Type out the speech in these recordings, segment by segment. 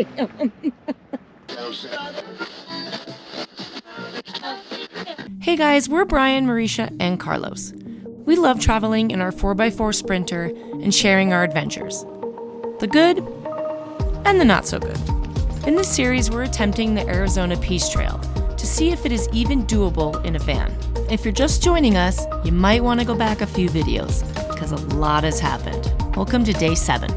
damn. Hey guys, we're Brian, Marisha, and Carlos. We love traveling in our 4x4 Sprinter and sharing our adventures. The good and the not so good. In this series, we're attempting the Arizona Peace Trail to see if it is even doable in a van. If you're just joining us, you might want to go back a few videos, because a lot has happened. Welcome to day 7.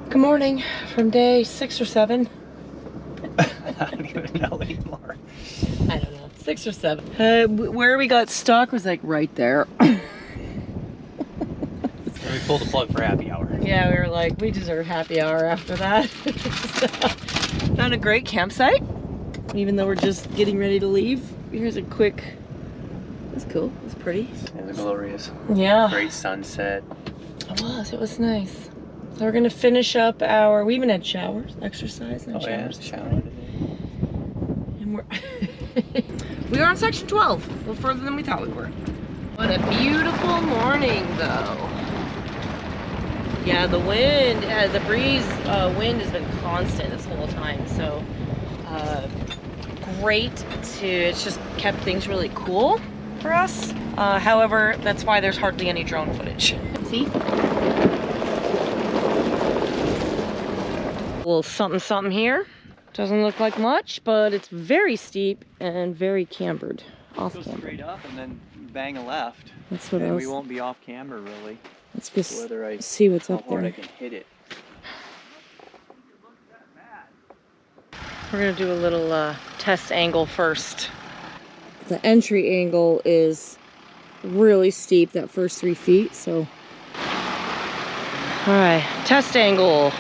Good morning from day 6 or 7. I don't even know anymore. I don't know, 6 or 7. Where we got stuck was like right there. We pulled the plug for happy hour. Yeah, we were like, we deserve happy hour after that. So, found a great campsite, even though we're just getting ready to leave. Here's a quick, that's cool, it's pretty. It was glorious. Yeah. Great sunset. It was nice. So we're gonna finish up our, we even had showers, exercise and showers. Yeah, shower today. And we're, we were on section 12, a little further than we thought we were. What a beautiful morning though. Yeah, the wind, the breeze, wind has been constant this whole time, so great to, it's just kept things really cool for us. However, that's why there's hardly any drone footage. See? A little something here. Doesn't look like much, but it's very steep and very cambered. Off Go camber. straight up and then bang a left. That's what I and was. we won't be off camber really. Let's just Whether I see what's how up hard there. I can hit it. We're gonna do a little test angle first. The entry angle is really steep, that first 3 feet, so. All right, test angle.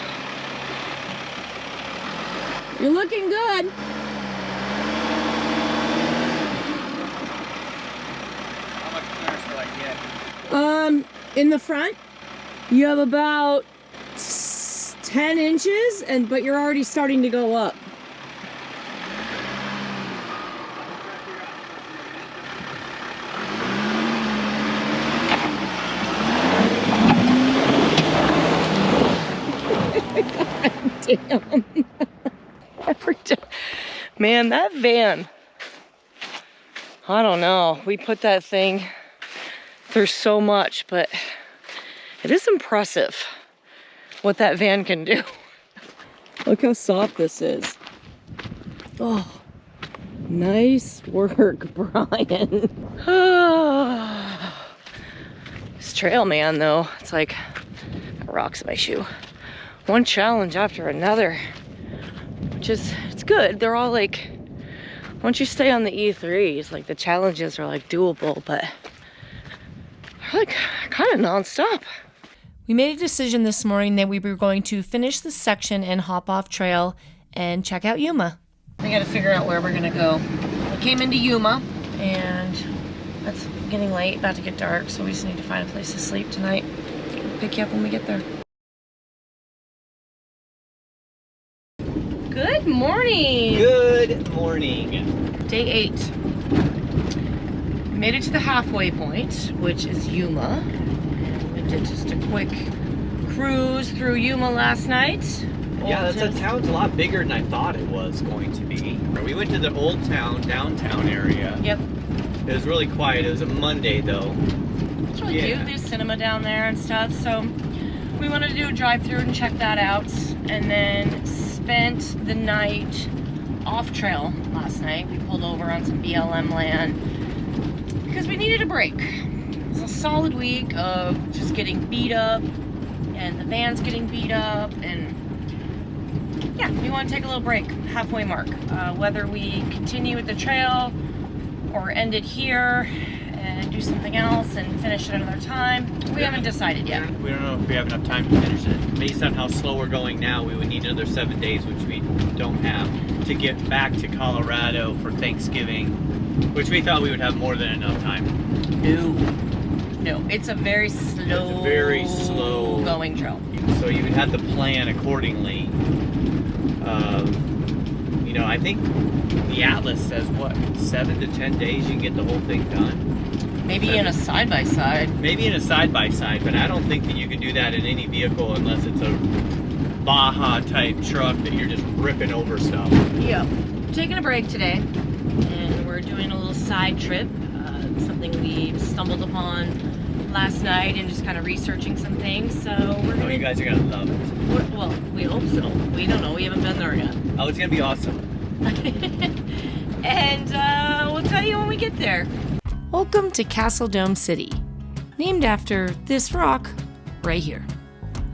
You're looking good. How much clearance will I get? In the front, you have about 10 inches, but you're already starting to go up. Damn. Every time. Man, that van, I don't know. We put that thing through so much, but it is impressive what that van can do. Look how soft this is. Oh, nice work, Brian. This trail, man, though, it's like rocks in my shoe. One challenge after another, which is, it's good. They're all like, once you stay on the E3s, like the challenges are like doable, but they're like kind of nonstop. We made a decision this morning that we were going to finish this section and hop off trail and check out Yuma. We gotta figure out where we're gonna go. We came into Yuma and it's getting late, about to get dark, so we just need to find a place to sleep tonight. We'll pick you up when we get there. Good morning. Good morning. Day 8. We made it to the halfway point, which is Yuma. And we did just a quick cruise through Yuma last night. Yeah, that town's a lot bigger than I thought it was going to be. We went to the old town, downtown area. Yep. It was really quiet. It was a Monday though. It's really cute. There's cinema down there and stuff. So we wanted to do a drive-through and check that out. And then spent the night off trail last night. We pulled over on some BLM land because we needed a break. It was a solid week of just getting beat up and the van's getting beat up, and yeah, we want to take a little break, halfway mark. Whether we continue with the trail or end it here and do something else and finish it another time, we haven't decided yet. We don't know if we have enough time to finish it. Based on how slow we're going now, we would need another 7 days, which we don't have, to get back to Colorado for Thanksgiving Which we thought we would have more than enough time. No, it's a very slow, going trail. So you would have to plan accordingly. You know, I think the Atlas says what, 7 to 10 days you can get the whole thing done. Maybe in a side-by-side. Maybe in a side-by-side, but I don't think that you can do that in any vehicle unless it's a Baja type truck that you're just ripping over stuff. Yeah. Taking a break today, and we're doing a little side trip. Something we stumbled upon last night and just kind of researching some things. So we're gonna... Oh, you guys are gonna love it. Well, we hope so. We don't know. We haven't been there yet. Oh, it's gonna be awesome. And we'll tell you when we get there. Welcome to Castle Dome City, named after this rock right here.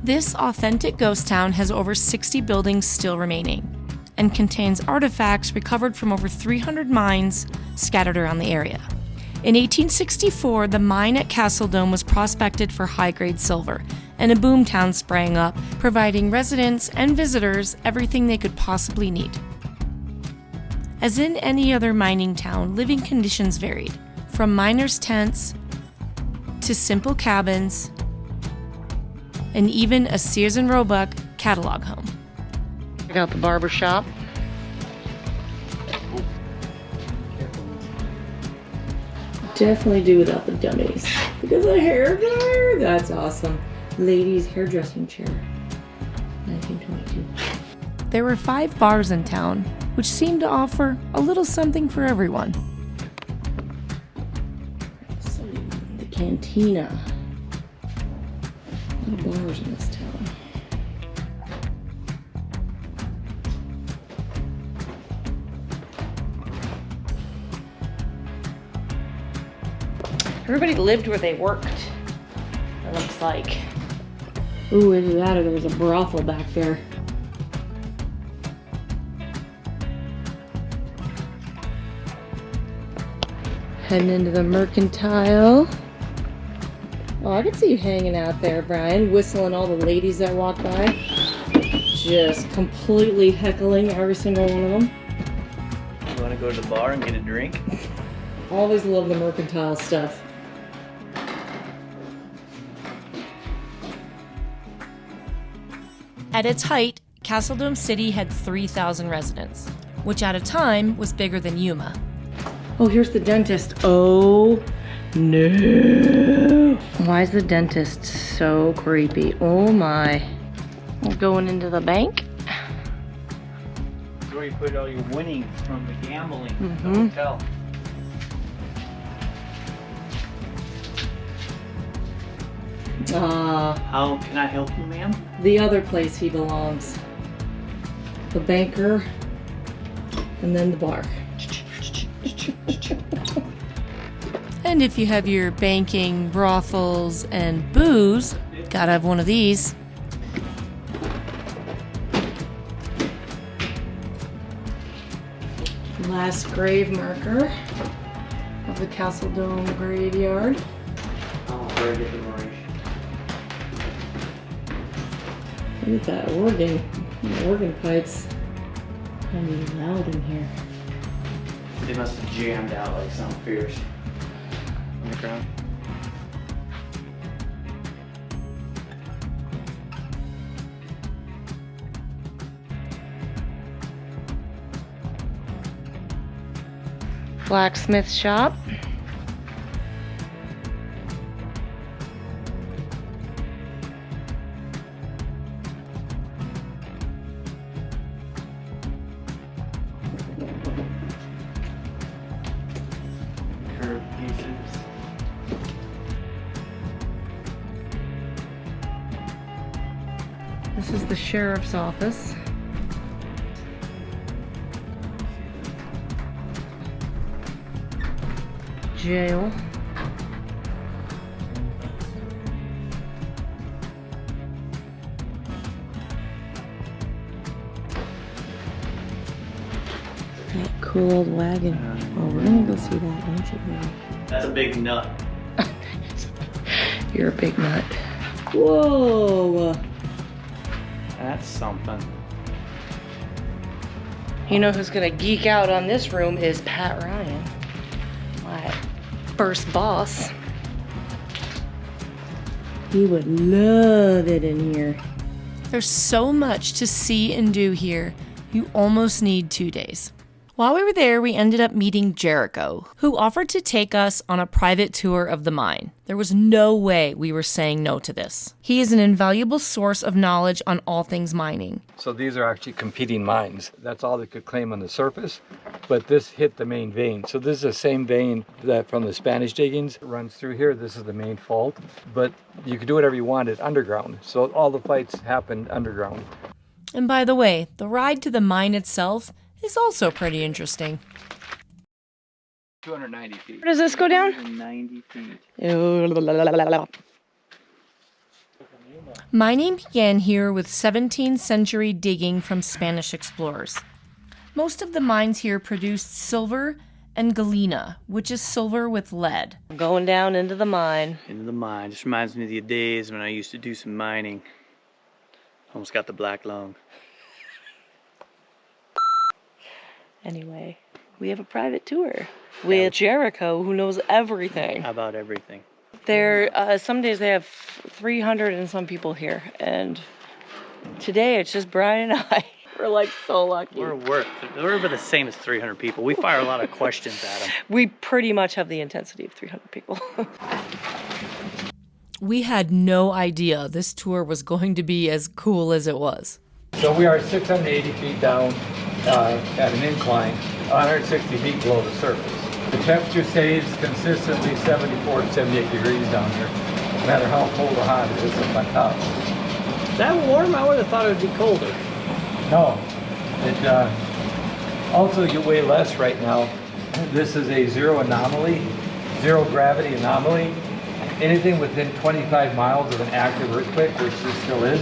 This authentic ghost town has over 60 buildings still remaining and contains artifacts recovered from over 300 mines scattered around the area. In 1864, the mine at Castle Dome was prospected for high-grade silver, and a boomtown sprang up, providing residents and visitors everything they could possibly need. As in any other mining town, living conditions varied, from miners' tents to simple cabins, and even a Sears and Roebuck catalog home. Check out the barber shop. Definitely do without the dummies. Because a hair dryer, that's awesome. Ladies hairdressing chair, 1922. There were 5 bars in town, which seemed to offer a little something for everyone. The cantina. A lot of bars in this town. Everybody lived where they worked, it looks like. Ooh, either that or there's a brothel back there. Heading into the mercantile. Oh, I can see you hanging out there, Brian, whistling all the ladies that walk by. Just completely heckling every single one of them. You wanna go to the bar and get a drink? Always love the mercantile stuff. At its height, Castle Dome City had 3,000 residents, which at a time was bigger than Yuma. Oh, here's the dentist. Oh, no. Why is the dentist so creepy? Oh my. We're going into the bank. Where you put all your winnings from the gambling at the Mhm. hotel. How can I help you, ma'am? The other place he belongs. The banker, and then the bar. And if you have your banking, brothels, and booze, gotta have one of these. Last grave marker of the Castle Dome graveyard. Oh, very good memory. Look at that organ. The organ pipes. Kind of loud in here. They must have jammed out like something fierce on the ground. Blacksmith shop. Curved pieces. This is the sheriff's office. Jail. That cool old wagon. Oh, we're gonna go see that, don't you, baby? That's a big nut. You're a big nut. Whoa! That's something. You know who's gonna geek out on this room is Pat Ryan. first boss. He would love it in here. There's so much to see and do here, you almost need 2 days. While we were there, we ended up meeting Jericho, who offered to take us on a private tour of the mine. There was no way we were saying no to this. He is an invaluable source of knowledge on all things mining. So these are actually competing mines. That's all they could claim on the surface, but this hit the main vein. So this is the same vein that from the Spanish diggings runs through here. This is the main fault, but you could do whatever you wanted underground. So all the fights happened underground. And by the way, the ride to the mine itself is also pretty interesting. 290 feet. Where does this go down? 90 feet. Mining began here with 17th century digging from Spanish explorers. Most of the mines here produced silver and galena, which is silver with lead. Going down into the mine. Into the mine. Just reminds me of the days when I used to do some mining. Almost got the black lung. Anyway, we have a private tour with Jericho, who knows everything. About everything. There, some days they have 300 and some people here, and today it's just Brian and I. We're like so lucky. We're about the same as 300 people. We fire a lot of questions at them. We pretty much have the intensity of 300 people. We had no idea this tour was going to be as cool as it was. So we are 680 feet down at an incline, 160 feet below the surface. The temperature stays consistently 74 to 78 degrees down here, no matter how cold or hot it is up on top. Is that warm? I would have thought it would be colder. No, it also you weigh less right now. This is a zero anomaly, zero gravity anomaly. Anything within 25 miles of an active earthquake, which this still is,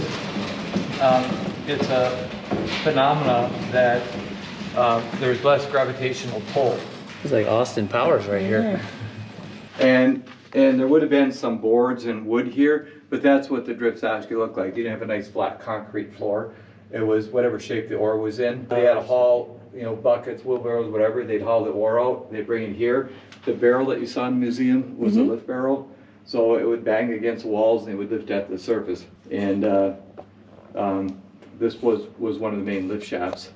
it's a phenomena that there's less gravitational pull. It's like Austin Powers right here. And there would have been some boards and wood here, but that's what the drifts actually look like. You didn't have a nice flat concrete floor. It was whatever shape the ore was in. They had to haul, buckets, wheelbarrows, whatever. They'd haul the ore out. They'd bring it here. The barrel that you saw in the museum was a lift barrel. So it would bang against the walls and it would lift at the surface. And this was one of the main lift shafts.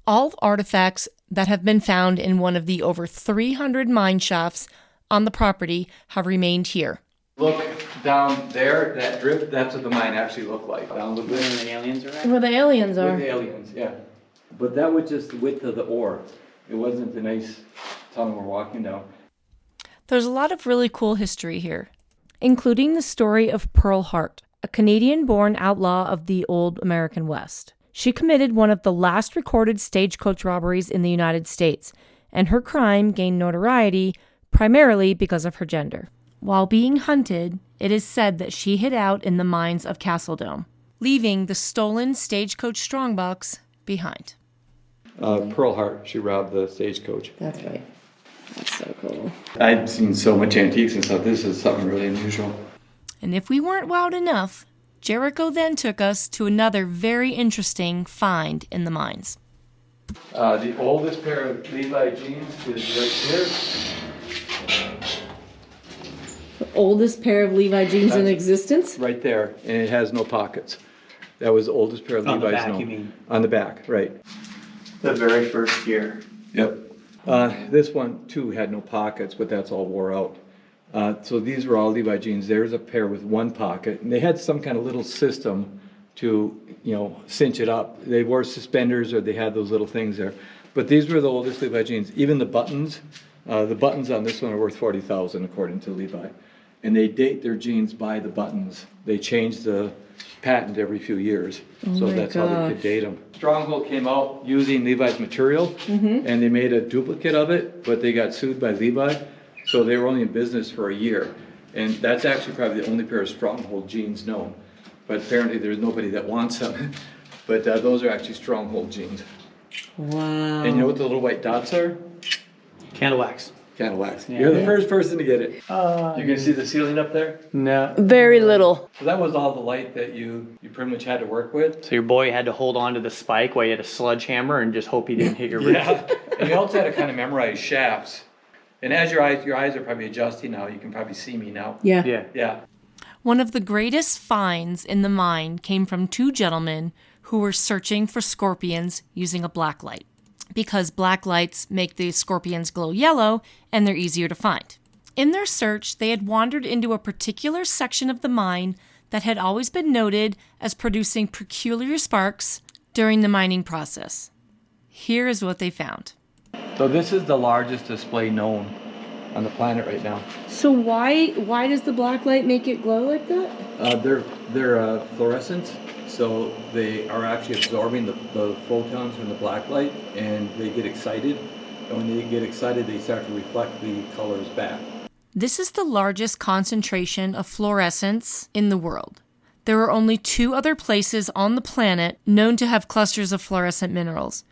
All artifacts that have been found in one of the over 300 mine shafts on the property have remained here. Look down there, that drift, that's what the mine actually looked like. Down a little bit. Where the aliens are at? Where the aliens With are. the aliens, yeah. But that was just the width of the ore. It wasn't the nice tunnel we're walking down. There's a lot of really cool history here, including the story of Pearl Hart, a Canadian-born outlaw of the old American West. She committed one of the last recorded stagecoach robberies in the United States, and her crime gained notoriety primarily because of her gender. While being hunted, it is said that she hid out in the mines of Castle Dome, leaving the stolen stagecoach strongbox behind. Pearl Hart, she robbed the stagecoach. That's right. That's so cool. I've seen so much antiques and stuff. This is something really unusual. And if we weren't wowed enough, Jericho then took us to another very interesting find in the mines. The oldest pair of Levi jeans is right here. The oldest pair of Levi jeans in existence? Right there, and it has no pockets. That was the oldest pair of On the Levi's back, known. you mean? On the back, right. The very first year. Yep. This one too had no pockets, but that's all wore out. So these were all Levi jeans. There's a pair with one pocket, and they had some kind of little system to, cinch it up. They wore suspenders, or they had those little things there. But these were the oldest Levi jeans. Even the buttons on this one are worth $40,000 according to Levi, and they date their jeans by the buttons. They change the patent every few years, so that's how they could date them. Stronghold came out using Levi's material, and they made a duplicate of it, but they got sued by Levi, so they were only in business for a year. And that's actually probably the only pair of Stronghold jeans known. But apparently there's nobody that wants them. But those are actually Stronghold jeans. Wow. And you know what the little white dots are? Candle wax. Candle wax. Yeah. You're the first person to get it. You can see the ceiling up there? No. Very little. So that was all the light that you pretty much had to work with. So your boy had to hold on to the spike while you had a sledgehammer and just hope he didn't hit your wrist. Yeah. And you also had to kind of memorize shafts. And as your eyes are probably adjusting now, you can probably see me now. Yeah. Yeah. One of the greatest finds in the mine came from two gentlemen who were searching for scorpions using a black light, because black lights make the scorpions glow yellow and they're easier to find. In their search, they had wandered into a particular section of the mine that had always been noted as producing peculiar sparks during the mining process. Here is what they found. So this is the largest display known on the planet right now. So why does the black light make it glow like that? They're fluorescent, so they are actually absorbing the photons from the black light, and they get excited. And when they get excited, they start to reflect the colors back. This is the largest concentration of fluorescence in the world. There are only 2 other places on the planet known to have clusters of fluorescent minerals: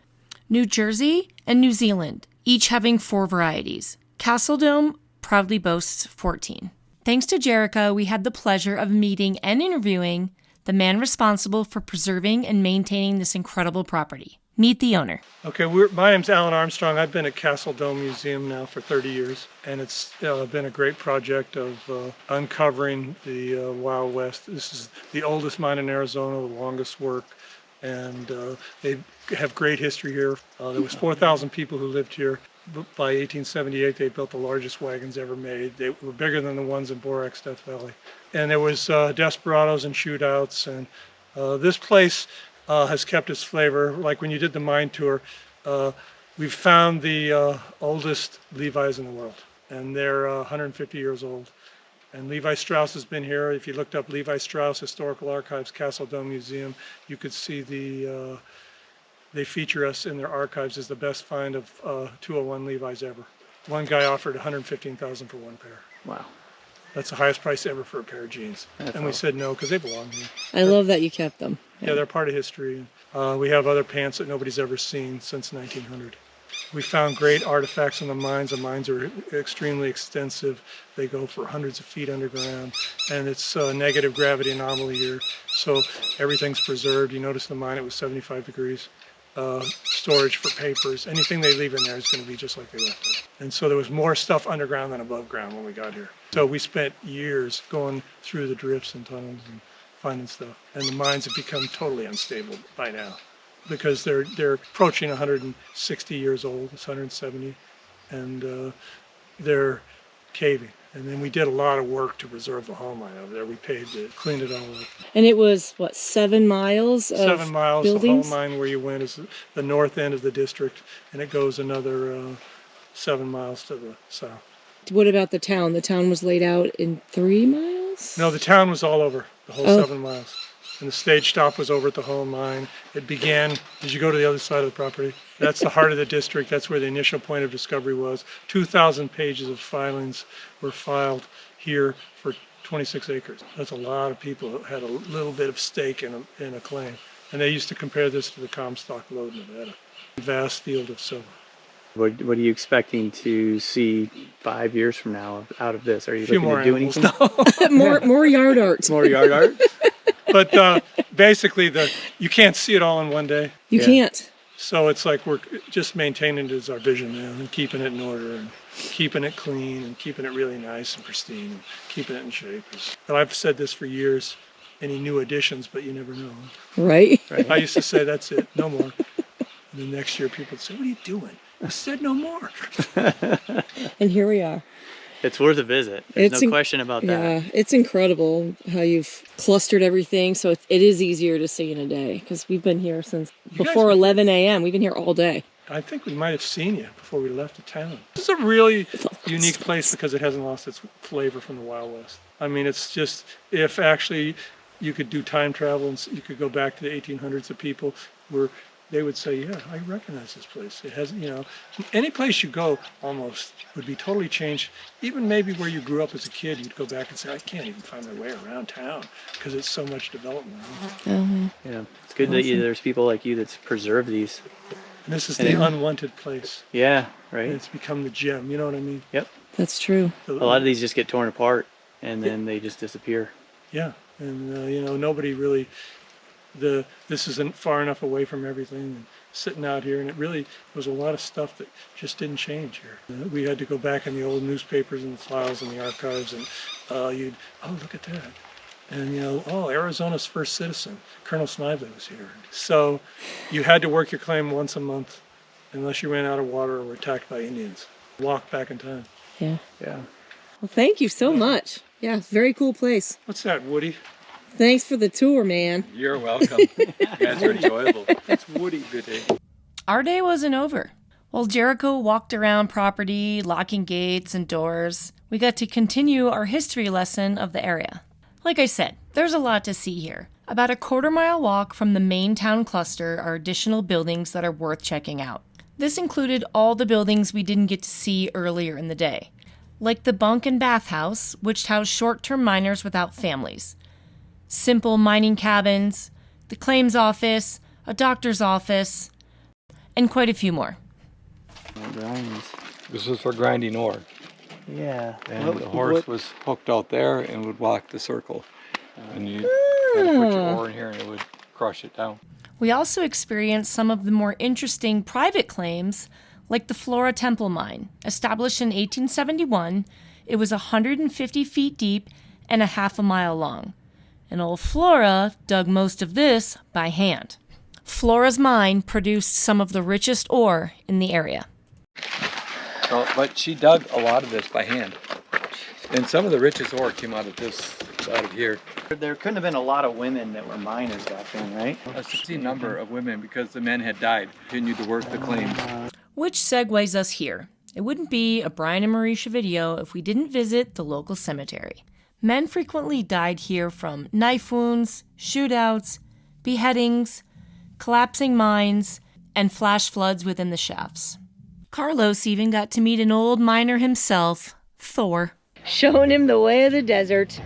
New Jersey and New Zealand, each having 4 varieties. Castle Dome proudly boasts 14. Thanks to Jerica, we had the pleasure of meeting and interviewing the man responsible for preserving and maintaining this incredible property. Meet the owner. Okay, my name's Alan Armstrong. I've been at Castle Dome Museum now for 30 years, and it's been a great project of uncovering the Wild West. This is the oldest mine in Arizona, the longest work, and they have great history here. There was 4,000 people who lived here. By 1878, they built the largest wagons ever made. They were bigger than the ones in Borax, Death Valley. And there was desperados and shootouts, and this place has kept its flavor. Like when you did the mine tour, we've found the oldest Levi's in the world, and they're 150 years old. And Levi Strauss has been here. If you looked up Levi Strauss Historical Archives, Castle Dome Museum, you could see they feature us in their archives as the best find of 201 Levi's ever. One guy offered $115,000 for one pair. Wow. That's the highest price ever for a pair of jeans. And we said no, because they belong here. I love that you kept them. Yeah, they're part of history. We have other pants that nobody's ever seen since 1900. We found great artifacts in the mines. The mines are extremely extensive. They go for hundreds of feet underground, and it's negative gravity anomaly here, so everything's preserved. You notice the mine, it was 75 degrees. Storage for papers, anything they leave in there is going to be just like they left it. And so there was more stuff underground than above ground when we got here. So we spent years going through the drifts and tunnels and finding stuff. And the mines have become totally unstable by now, because they're approaching 160 years old. It's 170, and they're caving. And then we did a lot of work to preserve the haul mine over there. We paved it, cleaned it all up. And it was, what, 7 miles of 7 miles. buildings? The haul mine where you went is the north end of the district, and it goes another 7 miles to the south. What about the town? The town was laid out in 3 miles? No, the town was all over, the whole 7 miles. And the stage stop was over at the whole mine. It began, did you go to the other side of the property? That's the heart of the district. That's where the initial point of discovery was. 2,000 pages of filings were filed here for 26 acres. That's a lot of people that had a little bit of stake in a claim. And they used to compare this to the Comstock lode in Nevada. Vast field of silver. What are you expecting to see 5 years from now out of this? Are you looking to do animals. anything? more yard art. More yard art? But basically, you can't see it all in one day. You can't. So it's like we're just maintaining it as our vision now, and keeping it in order, and keeping it clean, and keeping it really nice and pristine, and keeping it in shape. And I've said this for years, any new additions, but you never know. Right? I used to say, that's it, no more. And the next year people would say, what are you doing? I said no more. And here we are. It's worth a visit. There's no question about that. Yeah, it's incredible how you've clustered everything, so it is easier to see in a day, because we've been here since before 11 a.m. We've been here all day. I think we might have seen you before we left the town. This is a really unique place because it hasn't lost its flavor from the Wild West. I mean, it's just, if actually you could do time travel and you could go back to the 1800s, the people were, they would say, yeah, I recognize this place. It has, any place you go almost would be totally changed. Even maybe where you grew up as a kid, you'd go back and say, I can't even find my way around town because it's so much development. Yeah, it's good that there's people like you that's preserve these. And this is the unwanted place. Yeah, right. And it's become the gem, you know what I mean? Yep. That's true. A lot of these just get torn apart and then they just disappear. Yeah, and nobody really, this isn't far enough away from everything. sitting out here, and it really was a lot of stuff that just didn't change here. We had to go back in the old newspapers and the files and the archives, and oh, look at that. And, Arizona's first citizen, Colonel Snively, was here. So you had to work your claim once a month unless you ran out of water or were attacked by Indians. Walk back in time. Yeah. Yeah. Well, thank you so much. Yeah, very cool place. What's that, Woody? Thanks for the tour, man. You're welcome. You guys are enjoyable. It's Woody. Good day. Our day wasn't over. While Jericho walked around property, locking gates and doors, we got to continue our history lesson of the area. Like I said, there's a lot to see here. About a quarter-mile walk from the main town cluster are additional buildings that are worth checking out. This included all the buildings we didn't get to see earlier in the day, like the bunk and bathhouse, which housed short-term miners without families, simple mining cabins, the claims office, a doctor's office, and quite a few more. This was for grinding ore. Yeah. And the horse was hooked out there and would walk the circle. And you had to put your ore in here and it would crush it down. We also experienced some of the more interesting private claims, like the Flora Temple Mine. Established in 1871, it was 150 feet deep and a half a mile long. And old Flora dug most of this by hand. Flora's mine produced some of the richest ore in the area. So, but she dug a lot of this by hand. And some of the richest ore came out of here. There couldn't have been a lot of women that were miners back then, right? A 16 number of women because the men had died, continued to work the claims. Which segues us here. It wouldn't be a Brian and Marisha video if we didn't visit the local cemetery. Men frequently died here from knife wounds, shootouts, beheadings, collapsing mines, and flash floods within the shafts. Carlos even got to meet an old miner himself, Thor. Showing him the way of the desert.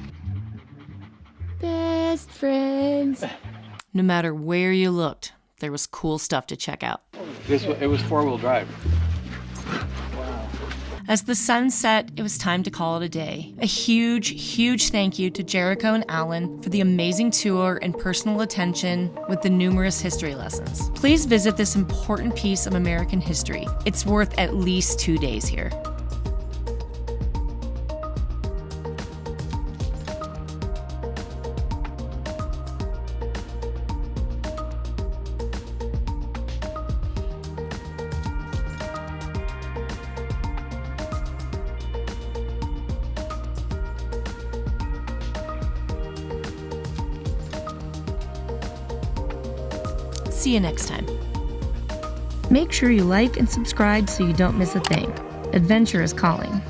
Best friends. No matter where you looked, there was cool stuff to check out. It was four-wheel drive. As the sun set, it was time to call it a day. A huge, huge thank you to Jericho and Alan for the amazing tour and personal attention with the numerous history lessons. Please visit this important piece of American history. It's worth at least 2 days here. See you next time. Make sure you like and subscribe so you don't miss a thing. Adventure is calling.